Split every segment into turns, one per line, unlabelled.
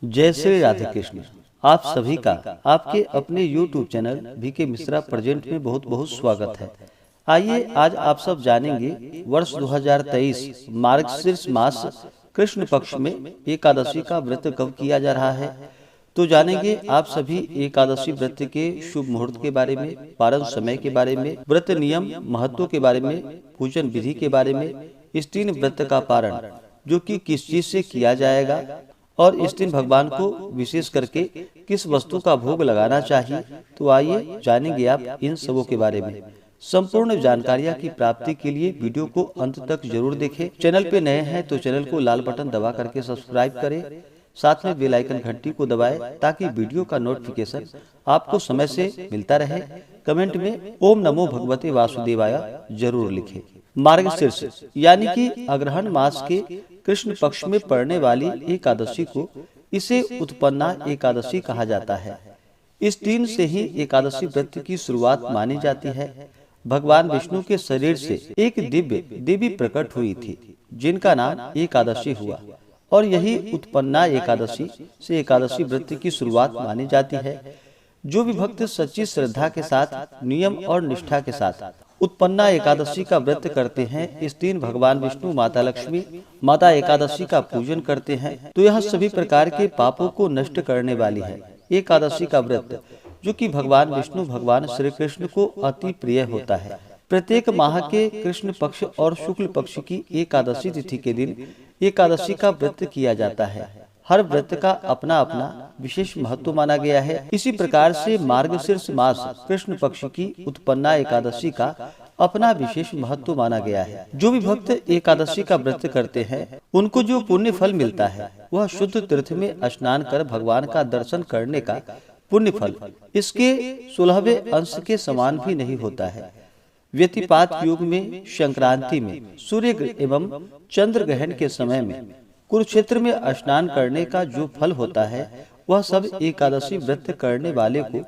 जय श्री राधे कृष्ण। आप सभी का आपके अपने YouTube channel VK Mishra present में बहुत बहुत स्वागत है। आइए आज आप सब जानेंगे वर्ष 2023 मार्गशीर्ष मास कृष्ण पक्ष में एकादशी का व्रत कब किया जा रहा है। तो जानेंगे आप सभी एकादशी व्रत के शुभ मुहूर्त के बारे में, पारण समय के बारे में, व्रत नियम महत्व के बारे में, पूजन विधि के बारे में, इस दिन व्रत का पारण जो कि किस चीज से किया जाएगा और इस दिन भगवान को विशेष करके किस वस्तु का भोग लगाना चाहिए। तो आइए जानेंगे आप इन सबों के बारे में। संपूर्ण जानकारियाँ की प्राप्ति के लिए वीडियो को अंत तक जरूर देखें। चैनल पे नए हैं तो चैनल को लाल बटन दबा करके सब्सक्राइब करें, साथ में बेल आइकन घंटी को दबाएं ताकि वीडियो का नोटिफिकेशन आपको समय से मिलता रहे। कमेंट में ओम नमो भगवते वासुदेवाय जरूर लिखें। मार्गशीर्ष यानी कि अग्रहण मास के कृष्ण पक्ष में पड़ने वाली एकादशी को इसे उत्पन्ना एकादशी कहा जाता है। इस दिन से ही एकादशी व्रत की शुरुआत मानी जाती है। भगवान विष्णु के शरीर से एक दिव्य देवी प्रकट हुई थी जिनका नाम एकादशी हुआ और यही उत्पन्ना एकादशी से एकादशी व्रत की शुरुआत मानी जाती है। जो भी भक्त सच्ची श्रद्धा के साथ, नियम और निष्ठा के साथ उत्पन्ना एकादशी का व्रत करते हैं, इस दिन भगवान विष्णु, माता लक्ष्मी, माता एकादशी का पूजन करते हैं तो यह सभी प्रकार के पापों को नष्ट करने वाली है। एकादशी का व्रत जो कि भगवान विष्णु, भगवान श्री कृष्ण को अति प्रिय होता है। प्रत्येक माह के कृष्ण पक्ष और शुक्ल पक्ष की एकादशी तिथि के दिन एकादशी का व्रत किया जाता है। हर व्रत का अपना अपना विशेष महत्व माना गया है। इसी प्रकार से मार्गशीर्ष मास कृष्ण पक्ष की उत्पन्ना एकादशी का अपना विशेष महत्व माना गया है। जो भी भक्त एकादशी का व्रत करते हैं उनको जो पुण्य फल मिलता है वह शुद्ध तीर्थ में स्नान कर भगवान का दर्शन करने का पुण्य फल इसके 16वें अंश के समान भी नहीं होता है। व्यतिपात युग में, संक्रांति में, सूर्य एवं चंद्र ग्रहण के समय में कुरुक्षेत्र में स्नान करने का जो फल होता है वह सब एकादशी व्रत करने वाले को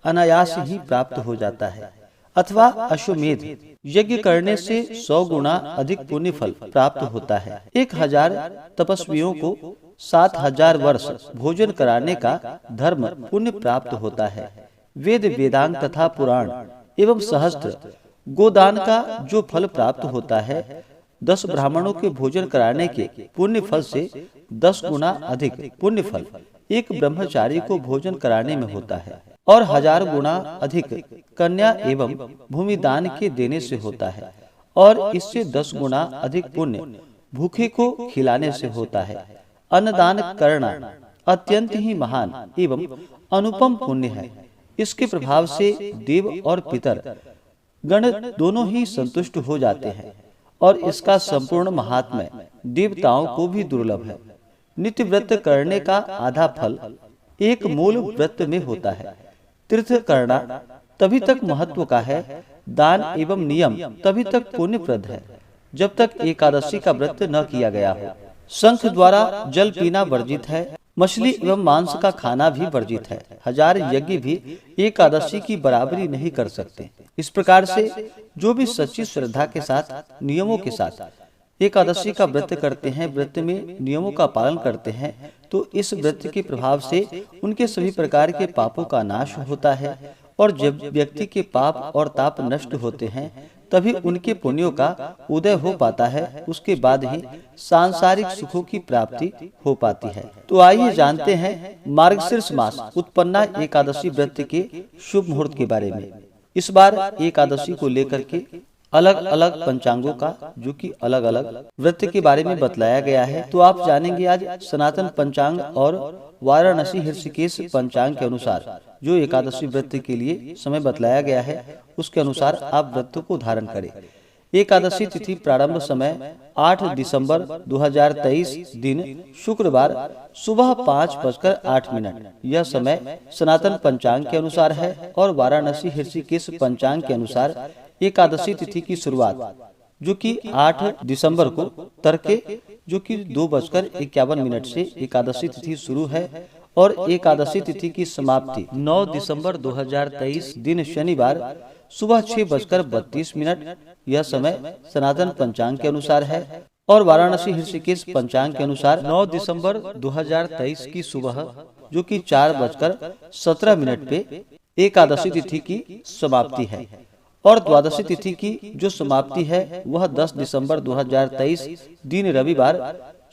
अनायास ही प्राप्त हो जाता है। अथवा अश्वमेध यज्ञ करने से 100 गुना अधिक पुण्य फल प्राप्त होता है। 1000 तपस्वियों को 7000 वर्ष भोजन कराने का धर्म पुण्य प्राप्त होता है। वेद, वेदांग तथा पुराण एवं सहस्त्र गोदान का जो फल प्राप्त होता है 10 ब्राह्मणों के भोजन कराने के पुण्य फल से 10 गुना अधिक पुण्य फल एक ब्रह्मचारी को भोजन कराने में होता है और 1000 गुना अधिक कन्या एवं भूमिदान के देने से होता है और इससे 10 गुना अधिक पुण्य भूखे को खिलाने से होता है। अन्नदान करना अत्यंत ही महान एवं अनुपम पुण्य है। इसके प्रभाव से देव और पितर गण दोनों ही संतुष्ट हो जाते हैं और इसका संपूर्ण महात्म्य देवताओं को भी दुर्लभ है। नित्य व्रत करने का आधा फल एक मूल व्रत में होता है। तीर्थ करना तभी तक महत्व का है, दान एवं नियम तभी तक पुण्यप्रद है जब तक एकादशी का व्रत न किया गया हो। शंख द्वारा जल पीना वर्जित है, मछली एवं मांस का खाना भी वर्जित है। 1000 यज्ञ भी एकादशी की बराबरी नहीं कर सकते। इस प्रकार से जो भी सच्ची श्रद्धा के साथ, नियमों के साथ एकादशी का व्रत करते हैं, व्रत में नियमों का पालन करते हैं तो इस व्रत के प्रभाव से उनके सभी प्रकार के पापों का नाश होता है और जब व्यक्ति के पाप और ताप नष्ट होते हैं तभी उनके पुण्यों का उदय हो पाता है। उसके बाद ही सांसारिक सुखों की प्राप्ति हो पाती है। तो आइए जानते हैं मार्गशीर्ष मास उत्पन्ना एकादशी व्रत के शुभ मुहूर्त के बारे में। इस बार एकादशी को लेकर के अलग अलग पंचांगों का जो कि अलग अलग व्रत के बारे में बतलाया गया है। तो आप जानेंगे आज सनातन पंचांग और वाराणसी ऋषिकेश पंचांग के अनुसार जो एकादशी व्रत के लिए समय बतलाया गया है उसके अनुसार आप व्रत को धारण करें। एकादशी तिथि प्रारंभ समय 8 दिसंबर 2023 दिन शुक्रवार सुबह 5:08। यह समय सनातन पंचांग के अनुसार है और वाराणसी ऋषिकेश पंचांग के अनुसार एकादशी तिथि की शुरुआत जो कि 8 दिसंबर को तड़के जो कि 2:51 से एकादशी तिथि शुरू है और एकादशी तिथि की समाप्ति 9 दिसंबर 2023 दिन शनिवार सुबह 6:32। यह समय सनातन पंचांग के अनुसार है और वाराणसी ऋषिकेश पंचांग के अनुसार 9 दिसंबर 2023 की सुबह जो कि 4:17 पे एकादशी तिथि की समाप्ति है और द्वादशी तिथि की जो समाप्ति है वह 10 दिसंबर 2023 दिन रविवार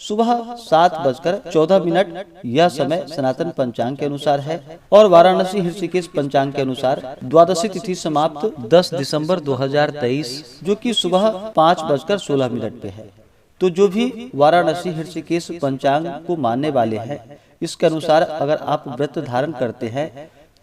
सुबह 7:14 यह समय सनातन पंचांग के अनुसार है और वाराणसी ऋषिकेश पंचांग के अनुसार द्वादशी तिथि समाप्त 10 दिसंबर 2023 जो कि सुबह 5:16 पे है। तो जो भी वाराणसी ऋषिकेश पंचांग को मानने वाले हैं इसके अनुसार अगर आप व्रत धारण करते हैं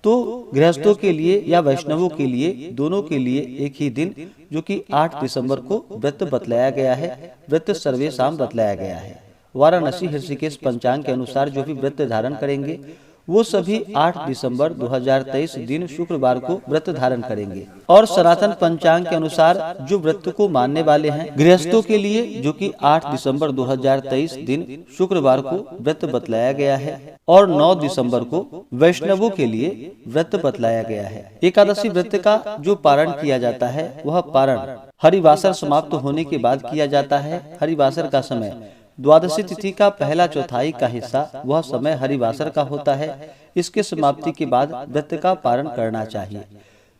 तो गृहस्थों के लिए या वैष्णवों के लिए दोनों के लिए एक ही दिन जो कि 8 दिसंबर को व्रत बतलाया गया है, व्रत सर्वेशाम बतलाया गया है। वाराणसी ऋषिकेश पंचांग के अनुसार जो भी व्रत धारण करेंगे वो सभी 8 दिसंबर 2023 दिन शुक्रवार को व्रत धारण करेंगे और सनातन पंचांग के अनुसार जो व्रत को मानने वाले हैं गृहस्थों के लिए जो कि 8 दिसंबर 2023 दिन शुक्रवार को व्रत बतलाया गया है और 9 दिसंबर को वैष्णवों के लिए व्रत बतलाया गया है। एकादशी व्रत का जो पारण किया जाता है वह पारण हरिवासर समाप्त होने के बाद किया जाता है। हरिवासर का समय द्वादशी तिथि का पहला चौथाई का हिस्सा वह समय हरिवासर का होता है। इसके समाप्ति के बाद व्रत का पारण करना चाहिए।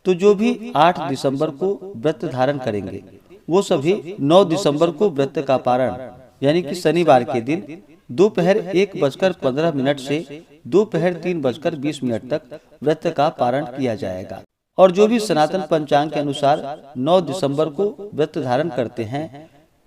तो जो भी 8 दिसंबर को व्रत धारण करेंगे वो सभी 9 दिसंबर को व्रत का पारण यानी कि शनिवार के दिन दोपहर 1:15 से दोपहर 3:20 तक व्रत का पारण किया जाएगा। और जो भी सनातन पंचांग के अनुसार 9 दिसंबर को व्रत धारण करते हैं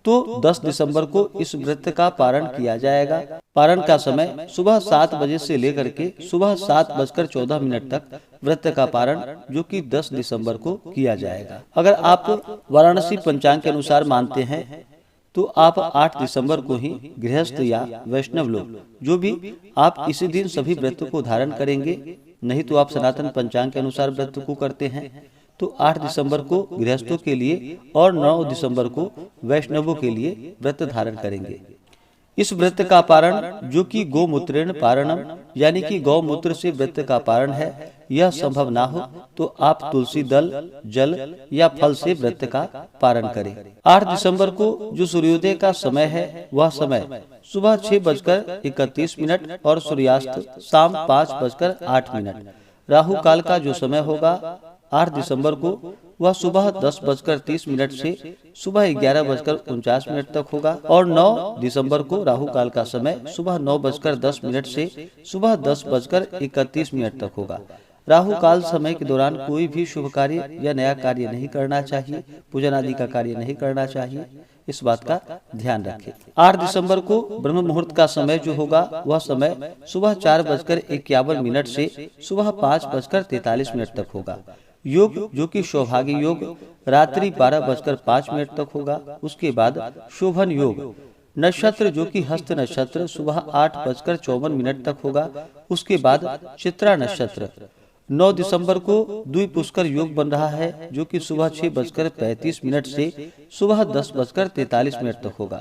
तो 10 दिसंबर को इस व्रत का पारण किया जाएगा। पारण का समय सुबह 7 बजे से लेकर के सुबह 7:14 तक व्रत का पारण जो कि 10 दिसंबर को किया जाएगा। अगर आप वाराणसी पंचांग के अनुसार मानते हैं तो आप 8 दिसंबर को ही गृहस्थ या वैष्णव लोग जो भी आप इसी दिन सभी व्रत को धारण करेंगे, नहीं तो आप सनातन पंचांग के अनुसार व्रत को करते हैं तो 8 दिसंबर को गृहस्थों के लिए और 9 दिसंबर को वैष्णवों के लिए व्रत धारण करेंगे। इस व्रत का पारण जो कि गौमूत्रेण पारणम यानी कि गौमूत्र से व्रत का पारण है, यह संभव ना हो तो आप तुलसी दल, जल या फल से व्रत का पारण करें। 8 दिसंबर को जो सूर्योदय का समय है वह समय सुबह 6:31 और सूर्यास्त शाम 5:08। राहु काल का जो समय होगा 8 दिसंबर को वह सुबह 10:30 से सुबह 11:49 तक होगा और 9 दिसंबर को राहु काल का समय सुबह 9:10 से सुबह 10:31 तक होगा। राहु काल समय के दौरान कोई भी शुभ कार्य या नया कार्य नहीं करना चाहिए, पूजन आदि का कार्य नहीं करना चाहिए, इस बात का ध्यान रखें। 8 दिसंबर को ब्रह्म मुहूर्त का समय जो होगा वह समय सुबह 4:51 से सुबह 5:43 तक होगा। योग जो कि सौभाग्य योग रात्रि 12:05 तक होगा। उसके बाद शोभन योग नक्षत्र जो कि हस्त नक्षत्र सुबह 8:54 तक होगा। उसके बाद चित्रा नक्षत्र 9 दिसंबर को द्विपुष्कर योग बन रहा है जो कि सुबह 6:35 से सुबह 10:43 तक होगा।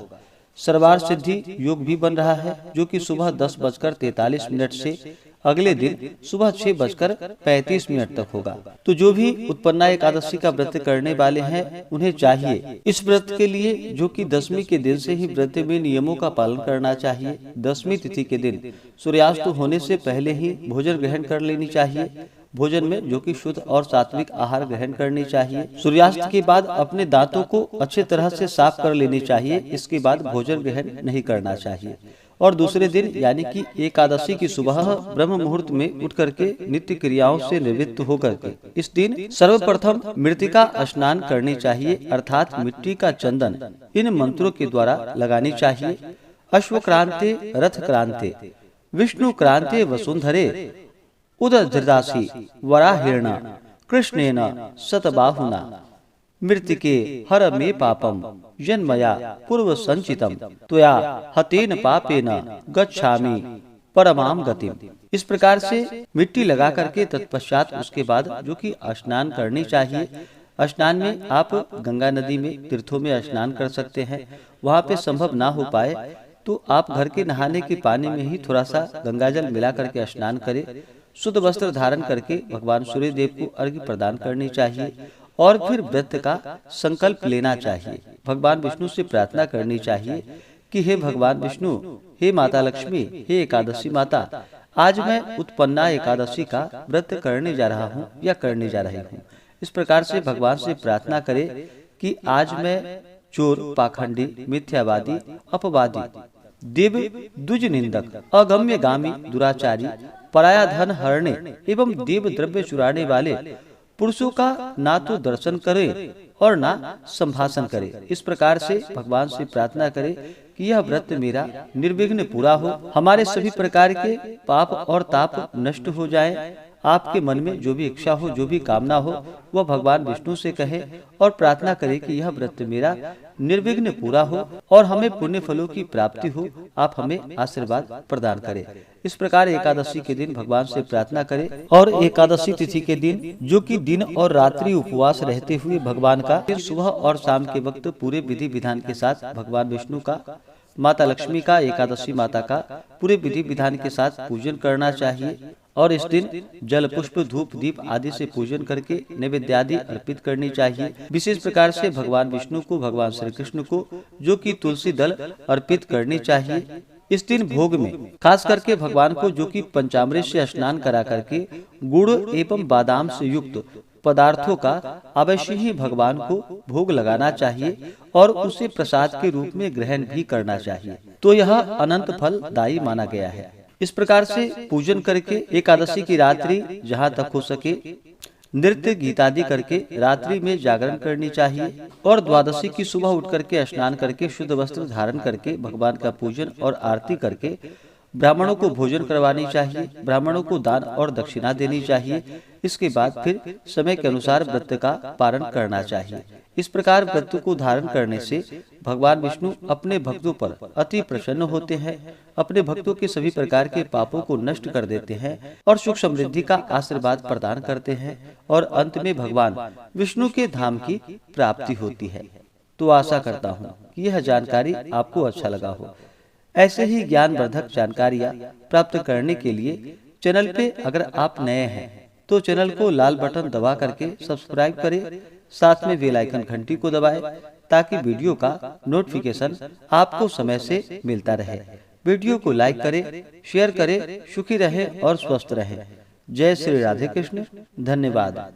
सर्वार सिद्धि योग भी बन रहा है जो कि सुबह 10:43 से अगले दिन सुबह 6:35 तक होगा। तो जो भी उत्पन्ना एकादशी का व्रत करने वाले हैं उन्हें चाहिए इस व्रत के लिए जो कि दशमी के दिन से ही व्रत में नियमों का पालन करना चाहिए। दशमी तिथि के दिन सूर्यास्त होने से पहले ही भोजन ग्रहण कर लेनी चाहिए। भोजन में जो कि शुद्ध और सात्विक आहार ग्रहण करनी चाहिए। सूर्यास्त के बाद अपने दांतों को अच्छे तरह से साफ कर लेनी चाहिए। इसके बाद भोजन ग्रहण नहीं करना चाहिए। और दूसरे दिन यानी कि एकादशी की सुबह ब्रह्म मुहूर्त में उठ करके नित्य क्रियाओं से निवृत्त होकर के इस दिन सर्वप्रथम मृतिका स्नान करनी चाहिए, अर्थात मिट्टी का चंदन इन मंत्रों के द्वारा लगानी चाहिए। अश्व क्रांते रथ क्रांते विष्णु क्रांते वसुंधरे उदधृतासी वराहिर्न कृष्णेन शतबाहुना मृतिके हर मे पापम जन्मया पूर्व संचितम त्वया हतेन पापेन गच्छामि परमाम गतिम। इस प्रकार से मिट्टी लगा करके तत्पश्चात उसके बाद जो कि स्नान करनी चाहिए। स्नान में आप गंगा नदी में तीर्थों में स्नान कर सकते हैं। वहाँ पे संभव ना हो पाए तो आप घर के नहाने के पानी में ही थोड़ा सा गंगाजल मिला करके स्नान करें। शुद्ध वस्त्र धारण करके भगवान सूर्य देव को अर्घ्य प्रदान करनी चाहिए और फिर व्रत का संकल्प लेना चाहिए। भगवान विष्णु से प्रार्थना करनी चाहिए कि हे भगवान विष्णु, हे माता लक्ष्मी, हे एकादशी माता, आज मैं उत्पन्ना एकादशी का व्रत करने जा रहा हूँ या करने जा रही हूँ। इस प्रकार से भगवान से प्रार्थना करे कि आज मैं चोर, पाखंडी, मिथ्यावादी, अपवादी, देव दुज निंदक, अगम्य गामी, दुराचारी, पराया धन हरने एवं देव द्रव्य चुराने वाले पुरुषों का ना तो दर्शन करे और ना संभाषण करे। इस प्रकार से भगवान से प्रार्थना करे कि यह व्रत मेरा निर्विघ्न पूरा हो, हमारे सभी प्रकार के पाप और ताप नष्ट हो जाएं। आपके मन में जो भी इच्छा हो, जो भी कामना हो, वह भगवान विष्णु से कहे और प्रार्थना करे कि यह व्रत मेरा निर्विघ्न पूरा हो और हमें पुण्य फलों की प्राप्ति हो, आप हमें आशीर्वाद प्रदान करें। इस प्रकार एकादशी के दिन भगवान से प्रार्थना करें और एकादशी तिथि के दिन, जो कि दिन और रात्रि उपवास रहते हुए भगवान का सुबह और शाम के वक्त पूरे विधि विधान के साथ भगवान विष्णु का, माता लक्ष्मी का, एकादशी माता का पूरे विधि विधान के साथ पूजन करना चाहिए। और इस दिन जल, पुष्प, धूप, दीप आदि से पूजन करके नैवेद्य आदि अर्पित करनी चाहिए। विशेष प्रकार से भगवान विष्णु को, भगवान श्री कृष्ण को, जो कि तुलसी दल अर्पित करनी चाहिए। इस दिन भोग में खास करके भगवान को, जो कि पंचामृत से स्नान करा करके गुड़ एवं बादाम से युक्त पदार्थों का अवश्य ही भगवान को भोग लगाना चाहिए और उसे प्रसाद के रूप में ग्रहण भी करना चाहिए। तो यह अनंत फल दायी माना गया है। इस प्रकार से पूजन करके एकादशी की रात्रि जहाँ तक हो सके नृत्य गीत आदि करके रात्रि में जागरण करनी चाहिए और द्वादशी की सुबह उठ करके स्नान करके शुद्ध वस्त्र धारण करके भगवान का पूजन और आरती करके ब्राह्मणों को भोजन करवानी चाहिए, ब्राह्मणों को दान और दक्षिणा देनी चाहिए। इसके बाद फिर समय के अनुसार व्रत का पारण करना चाहिए। इस प्रकार व्रत को धारण करने से भगवान विष्णु अपने भक्तों पर अति प्रसन्न होते हैं, अपने भक्तों के सभी प्रकार के पापों को नष्ट कर देते हैं और सुख समृद्धि का आशीर्वाद प्रदान करते हैं और अंत में भगवान विष्णु के धाम की प्राप्ति होती है। तो आशा करता हूँ कि यह जानकारी आपको अच्छा लगा हो। ऐसे ही ज्ञानवर्धक जानकारियाँ प्राप्त करने के लिए चैनल पे अगर आप नए हैं तो चैनल को लाल बटन दबा करके सब्सक्राइब करें, साथ में बेल आइकन घंटी को दबाएं ताकि वीडियो का नोटिफिकेशन आपको समय से मिलता रहे। वीडियो को लाइक करें, शेयर करें, सुखी रहें और स्वस्थ रहें। जय श्री राधे कृष्ण। धन्यवाद।